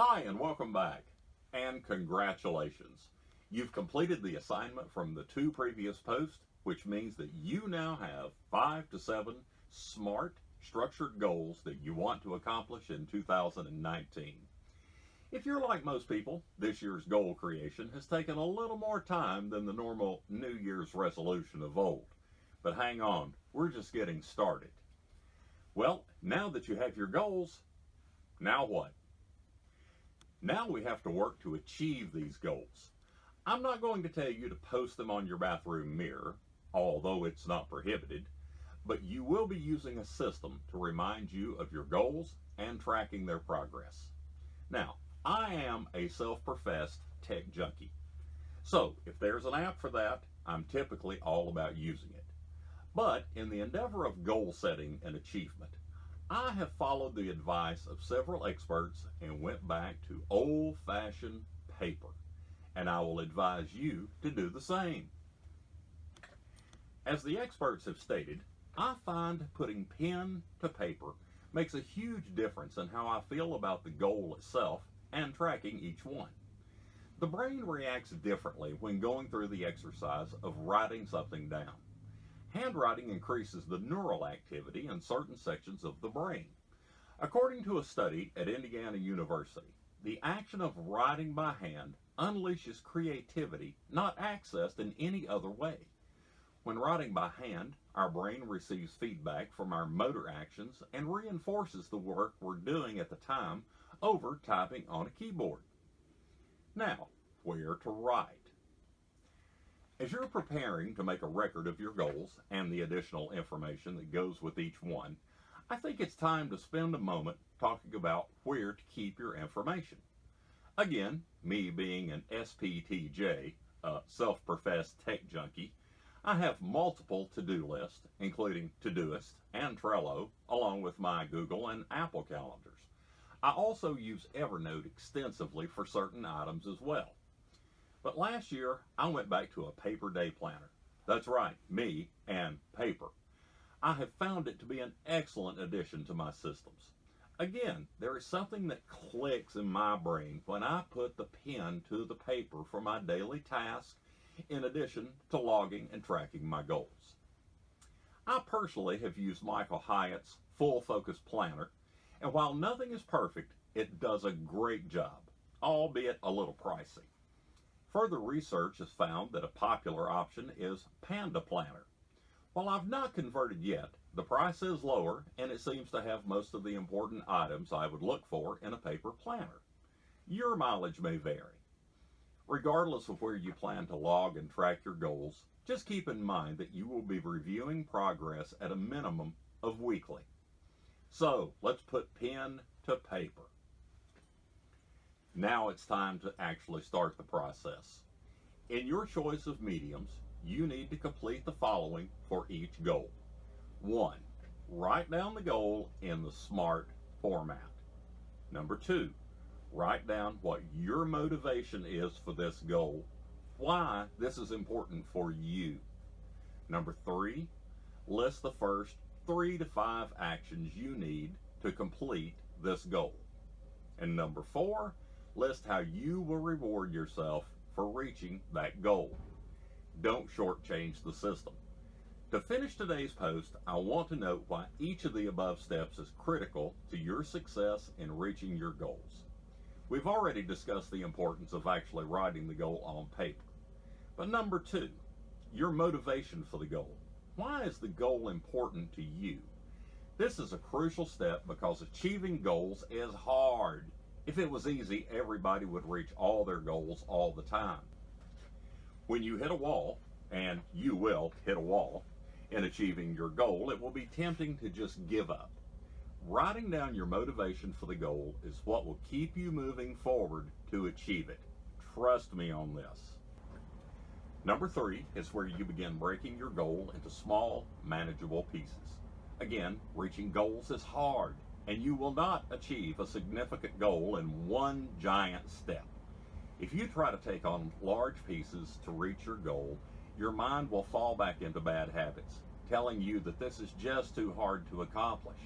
Hi and welcome back, and congratulations. You've completed the assignment from the two previous posts, which means that you now have 5 to 7 smart, structured goals that you want to accomplish in 2019. If you're like most people, this year's goal creation has taken a little more time than the normal New Year's resolution of old. But hang on, we're just getting started. Well, now that you have your goals, now what? Now we have to work to achieve these goals. I'm not going to tell you to post them on your bathroom mirror, although it's not prohibited, but you will be using a system to remind you of your goals and tracking their progress. Now, I am a self-professed tech junkie, so if there's an app for that, I'm typically all about using it. But in the endeavor of goal setting and achievement, I have followed the advice of several experts and went back to old-fashioned paper, and I will advise you to do the same. As the experts have stated, I find putting pen to paper makes a huge difference in how I feel about the goal itself and tracking each one. The brain reacts differently when going through the exercise of writing something down. Handwriting increases the neural activity in certain sections of the brain. According to a study at Indiana University, the action of writing by hand unleashes creativity not accessed in any other way. When writing by hand, our brain receives feedback from our motor actions and reinforces the work we're doing at the time over typing on a keyboard. Now, where to write? As you're preparing to make a record of your goals and the additional information that goes with each one, I think it's time to spend a moment talking about where to keep your information. Again, me being an SPTJ, a self-professed tech junkie, I have multiple to-do lists, including Todoist and Trello, along with my Google and Apple calendars. I also use Evernote extensively for certain items as well. But last year, I went back to a paper day planner. That's right, me and paper. I have found it to be an excellent addition to my systems. Again, there is something that clicks in my brain when I put the pen to the paper for my daily tasks, in addition to logging and tracking my goals. I personally have used Michael Hyatt's Full Focus Planner, and while nothing is perfect, it does a great job, albeit a little pricey. Further research has found that a popular option is Panda Planner. While I've not converted yet, the price is lower and it seems to have most of the important items I would look for in a paper planner. Your mileage may vary. Regardless of where you plan to log and track your goals, just keep in mind that you will be reviewing progress at a minimum of weekly. So let's put pen to paper. Now it's time to actually start the process. In your choice of mediums, you need to complete the following for each goal. 1. Write down the goal in the SMART format. Number 2. Write down what your motivation is for this goal, why this is important for you. Number 3. List the first 3 to 5 actions you need to complete this goal. And number 4. List how you will reward yourself for reaching that goal. Don't shortchange the system. To finish today's post, I want to note why each of the above steps is critical to your success in reaching your goals. We've already discussed the importance of actually writing the goal on paper. But number 2, your motivation for the goal. Why is the goal important to you? This is a crucial step because achieving goals is hard. If it was easy, everybody would reach all their goals all the time. When you hit a wall, and you will hit a wall, in achieving your goal, it will be tempting to just give up. Writing down your motivation for the goal is what will keep you moving forward to achieve it. Trust me on this. Number 3 is where you begin breaking your goal into small, manageable pieces. Again, reaching goals is hard, and you will not achieve a significant goal in one giant step. If you try to take on large pieces to reach your goal, your mind will fall back into bad habits, telling you that this is just too hard to accomplish.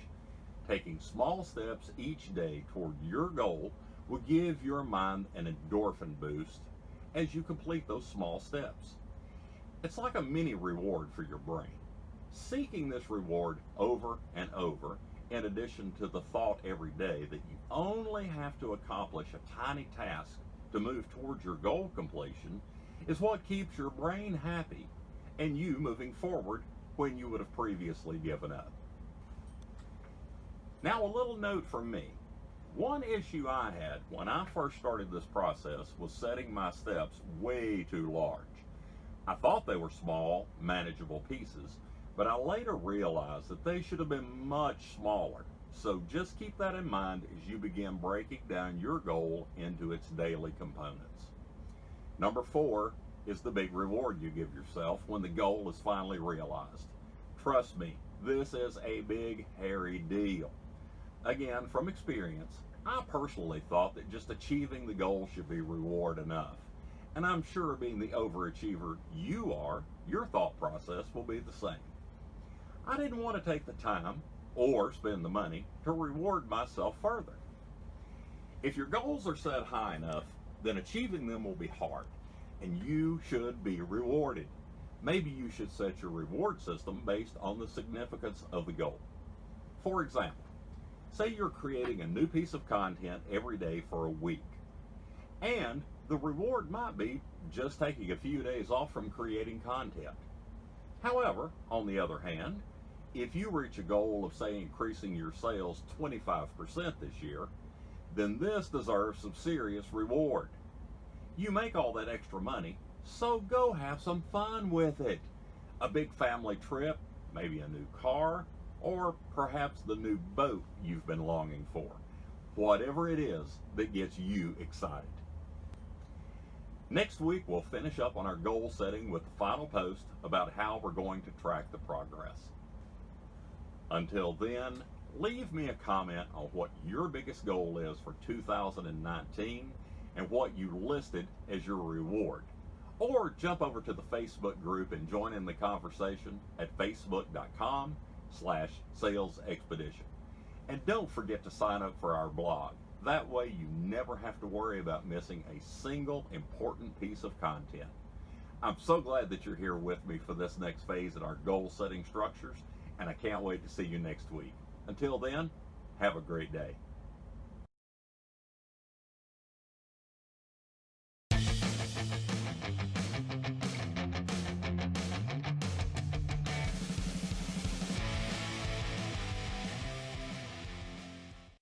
Taking small steps each day toward your goal will give your mind an endorphin boost as you complete those small steps. It's like a mini reward for your brain. Seeking this reward over and over, in addition to the thought every day that you only have to accomplish a tiny task to move towards your goal completion, is what keeps your brain happy and you moving forward when you would have previously given up. Now, a little note from me. One issue I had when I first started this process was setting my steps way too large. I thought they were small, manageable pieces, but I later realized that they should have been much smaller. So just keep that in mind as you begin breaking down your goal into its daily components. Number 4 is the big reward you give yourself when the goal is finally realized. Trust me, this is a big, hairy deal. Again, from experience, I personally thought that just achieving the goal should be reward enough. And I'm sure, being the overachiever you are, your thought process will be the same. I didn't want to take the time or spend the money to reward myself further. If your goals are set high enough, then achieving them will be hard, and you should be rewarded. Maybe you should set your reward system based on the significance of the goal. For example, say you're creating a new piece of content every day for a week, and the reward might be just taking a few days off from creating content. However, on the other hand, if you reach a goal of, say, increasing your sales 25% this year, then this deserves some serious reward. You make all that extra money, so go have some fun with it. A big family trip, maybe a new car, or perhaps the new boat you've been longing for. Whatever it is that gets you excited. Next week, we'll finish up on our goal setting with the final post about how we're going to track the progress. Until then, leave me a comment on what your biggest goal is for 2019 and what you listed as your reward. Or jump over to the Facebook group and join in the conversation at facebook.com/salesexpedition. And don't forget to sign up for our blog. That way you never have to worry about missing a single important piece of content. I'm so glad that you're here with me for this next phase in our goal setting structures, and I can't wait to see you next week. Until then, have a great day.